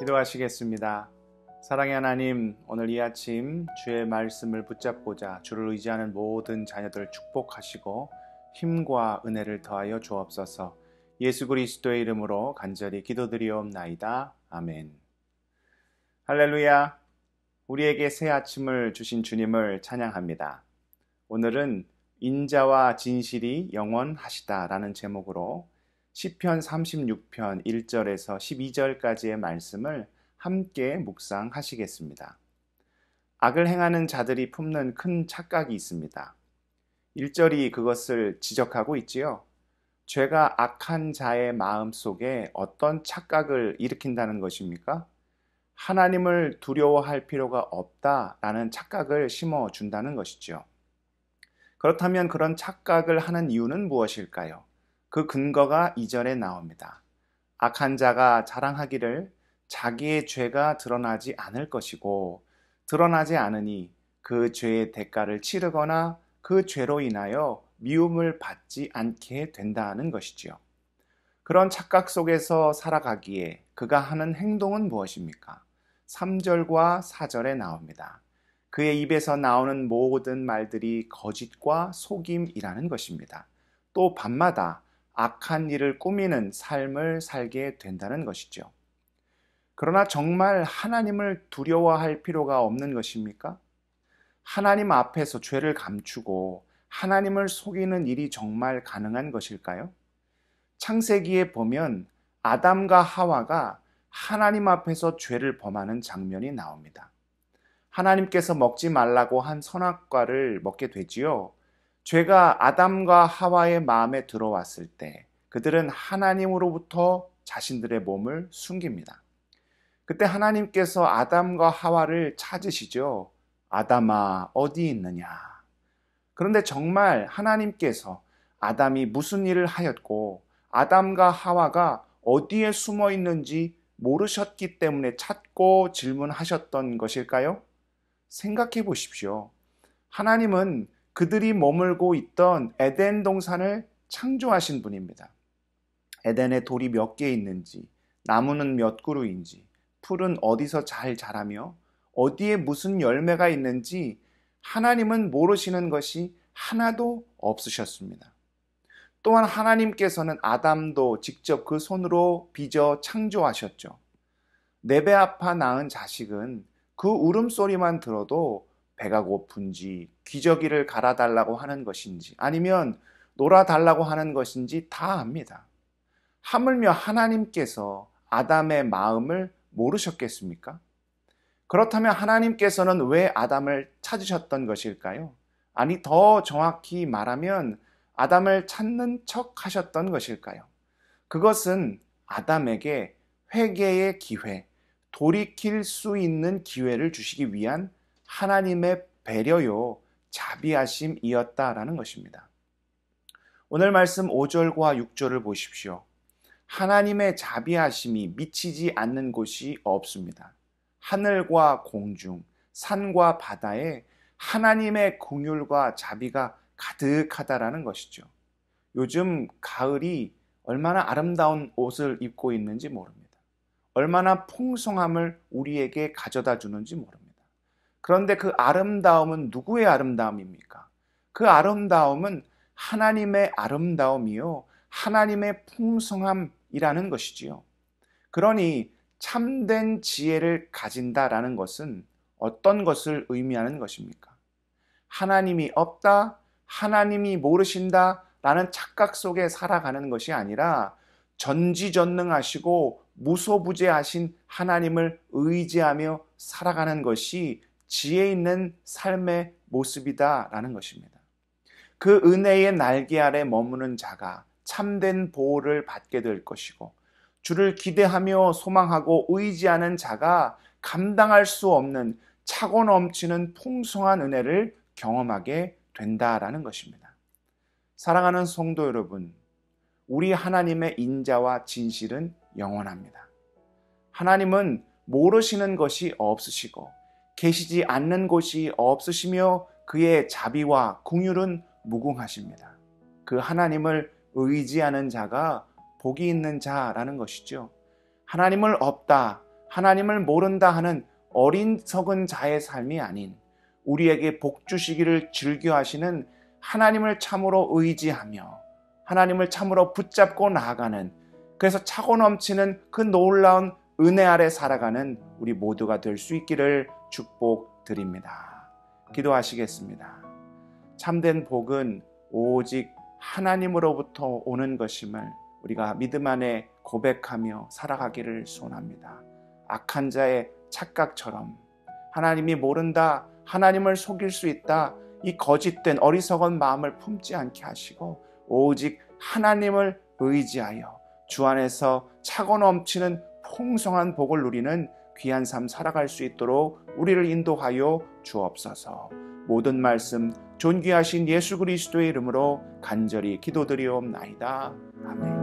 기도하시겠습니다. 사랑의 하나님, 오늘 이 아침 주의 말씀을 붙잡고자 주를 의지하는 모든 자녀들을 축복하시고 힘과 은혜를 더하여 주옵소서. 예수 그리스도의 이름으로 간절히 기도드리옵나이다. 아멘. 할렐루야. 우리에게 새 아침을 주신 주님을 찬양합니다. 오늘은 인자와 진실이 영원하시다라는 제목으로 시편 36편 1절에서 12절까지의 말씀을 함께 묵상하시겠습니다. 악을 행하는 자들이 품는 큰 착각이 있습니다. 1절이 그것을 지적하고 있지요. 죄가 악한 자의 마음 속에 어떤 착각을 일으킨다는 것입니까? 하나님을 두려워할 필요가 없다라는 착각을 심어준다는 것이죠. 그렇다면 그런 착각을 하는 이유는 무엇일까요? 그 근거가 2절에 나옵니다. 악한 자가 자랑하기를 자기의 죄가 드러나지 않을 것이고 드러나지 않으니 그 죄의 대가를 치르거나 그 죄로 인하여 미움을 받지 않게 된다는 것이지요. 그런 착각 속에서 살아가기에 그가 하는 행동은 무엇입니까? 3절과 4절에 나옵니다. 그의 입에서 나오는 모든 말들이 거짓과 속임이라는 것입니다. 또 밤마다 악한 일을 꾸미는 삶을 살게 된다는 것이죠. 그러나 정말 하나님을 두려워할 필요가 없는 것입니까? 하나님 앞에서 죄를 감추고 하나님을 속이는 일이 정말 가능한 것일까요? 창세기에 보면 아담과 하와가 하나님 앞에서 죄를 범하는 장면이 나옵니다. 하나님께서 먹지 말라고 한 선악과를 먹게 되지요. 죄가 아담과 하와의 마음에 들어왔을 때 그들은 하나님으로부터 자신들의 몸을 숨깁니다. 그때 하나님께서 아담과 하와를 찾으시죠. 아담아, 어디 있느냐? 그런데 정말 하나님께서 아담이 무슨 일을 하였고 아담과 하와가 어디에 숨어 있는지 모르셨기 때문에 찾고 질문하셨던 것일까요? 생각해 보십시오. 하나님은 그들이 머물고 있던 에덴 동산을 창조하신 분입니다. 에덴에 돌이 몇 개 있는지, 나무는 몇 그루인지, 풀은 어디서 잘 자라며 어디에 무슨 열매가 있는지 하나님은 모르시는 것이 하나도 없으셨습니다. 또한 하나님께서는 아담도 직접 그 손으로 빚어 창조하셨죠. 내 배 아파 낳은 자식은 그 울음소리만 들어도 배가 고픈지 기저귀를 갈아달라고 하는 것인지 아니면 놀아달라고 하는 것인지 다 압니다. 하물며 하나님께서 아담의 마음을 모르셨겠습니까? 그렇다면 하나님께서는 왜 아담을 찾으셨던 것일까요? 아니, 더 정확히 말하면 아담을 찾는 척 하셨던 것일까요? 그것은 아담에게 회개의 기회, 돌이킬 수 있는 기회를 주시기 위한 하나님의 배려요, 자비하심이었다라는 것입니다. 오늘 말씀 5절과 6절을 보십시오. 하나님의 자비하심이 미치지 않는 곳이 없습니다. 하늘과 공중, 산과 바다에 하나님의 긍휼과 자비가 가득하다라는 것이죠. 요즘 가을이 얼마나 아름다운 옷을 입고 있는지 모릅니다. 얼마나 풍성함을 우리에게 가져다 주는지 모릅니다. 그런데 그 아름다움은 누구의 아름다움입니까? 그 아름다움은 하나님의 아름다움이요, 하나님의 풍성함이라는 것이지요. 그러니 참된 지혜를 가진다라는 것은 어떤 것을 의미하는 것입니까? 하나님이 없다, 하나님이 모르신다 라는 착각 속에 살아가는 것이 아니라 전지전능하시고 무소부재하신 하나님을 의지하며 살아가는 것이 지혜 있는 삶의 모습이다라는 것입니다. 그 은혜의 날개 아래 머무는 자가 참된 보호를 받게 될 것이고 주를 기대하며 소망하고 의지하는 자가 감당할 수 없는 차고 넘치는 풍성한 은혜를 경험하게 된다라는 것입니다. 사랑하는 성도 여러분, 우리 하나님의 인자와 진실은 영원합니다. 하나님은 모르시는 것이 없으시고 계시지 않는 곳이 없으시며 그의 자비와 긍휼은 무궁하십니다. 그 하나님을 의지하는 자가 복이 있는 자라는 것이죠. 하나님을 없다, 하나님을 모른다 하는 어리석은 자의 삶이 아닌 우리에게 복 주시기를 즐겨하시는 하나님을 참으로 의지하며 하나님을 참으로 붙잡고 나아가는, 그래서 차고 넘치는 그 놀라운 은혜 아래 살아가는 우리 모두가 될 수 있기를 축복드립니다. 기도하시겠습니다. 참된 복은 오직 하나님으로부터 오는 것임을 우리가 믿음 안에 고백하며 살아가기를 소원합니다. 악한 자의 착각처럼 하나님이 모른다, 하나님을 속일 수 있다, 이 거짓된 어리석은 마음을 품지 않게 하시고 오직 하나님을 의지하여 주 안에서 차고 넘치는 풍성한 복을 누리는 귀한 삶 살아갈 수 있도록 우리를 인도하여 주옵소서. 모든 말씀 존귀하신 예수 그리스도의 이름으로 간절히 기도드리옵나이다. 아멘.